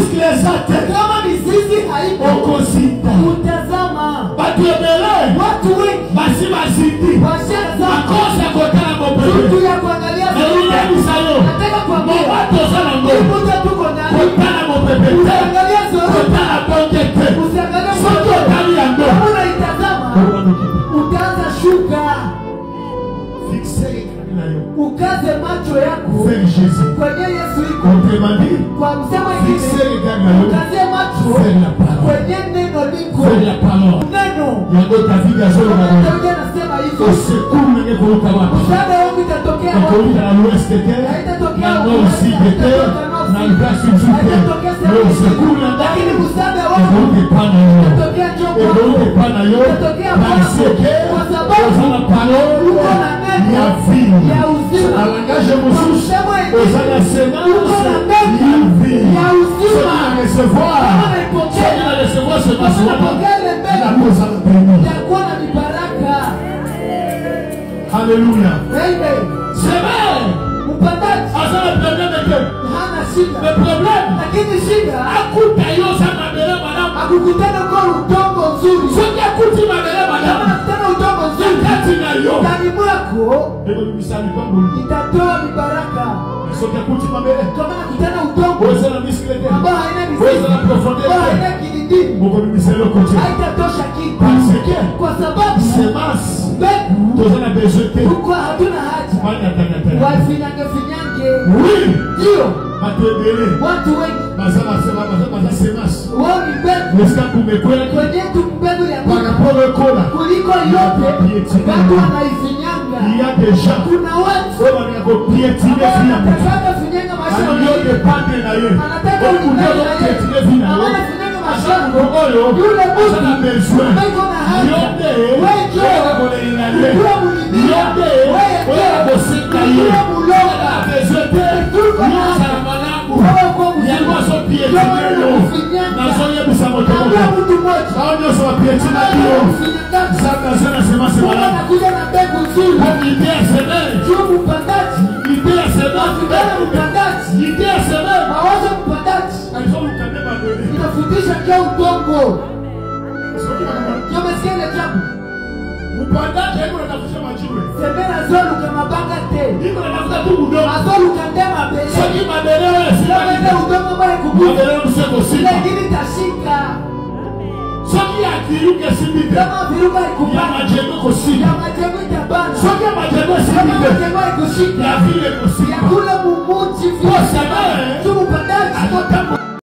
misikile zake kama mizizi haipo okosita utazama watu wengi basi mazidi makosa kotana mopele mtu ya kuangalia nataka kuambia watu sana ngo kotana mopele usiangalia zote kotana bongete usiangalia soto ndani ya ndo unaitazama utaanza shuka ukaze macho yako kwenye Yesu iko kwa msema hivi ukaze macho kwenye neno liko neno yango David azoloba anasema hivyo usiku kuruka wapi msaada wangu itatokea kuruka na l'ouest de terre haitatokea na nord sud de terre na l'ouest sud de terre usiku na lakini msaada wangu pana itatokea yo pana yo kwa sababu sana palo uko na neno ya vie ya uzima langage mususu ozana semence ya vie ya uzima recevoir ce matin itakuwa na mibaraka. Haleluya. Amen. Sema mpandaji asana problème hana shida. Le problème lakini shida akutayo sana mbele madam akukutana kwa udongo nzuri. Sote akuti mbele madam akutana udongo nzuri kati na yo ndani mwako ndio misali kwa Mungu itatoa mibaraka. Sote akuti mbele kama akutana udongo wewe na misikilete ambao haina mizizi wewe na profondeur haina kilindini Mungu misali kote haitatosha kitu kwa sababu semence mbegu tozana besoin huko hatuna haja wafinyange oui ndio matebele watu wengi mazama semence wao ni mbegu nesta kumekwela kwenye tu mbegu ya paraporo kola kuliko yote watu wanaifinyanga ya deja kuna watu wako pietine wanataka finyanga mashamba yote pande na yeye anataka kujaza pietine vina anafinyanga mashamba oyo yule sana besoin mbegu na haja yote wewe kole inale kula mulini yote wewe bosika yeye muloga besoin yote malaku yango so pietine yo na soye bisamoto mtu mmoja aonyo so pietine yo sana semence malaku anakuja na mbegu nzuri idea semence sio mpandaji idea semence mpandaji idea semence mawazo mpandaji alisoma kandema dole inafundisha kwa udongo kama sikele jambo mpandaji hapo anatafuta majiwe semena zolu kama banga te niko natafuta tu udongo azolu kandema bele sio madeleo sio udongo bale kubuka madeleo mseko sisi lakini tashika sio akiruka sibi kama viruka ya majengo kusini ya majengo itabana sio majengo sibi majengo ikushika ya vile kusini ya kule mumuchi kwa sababu tu mpandaji atatamu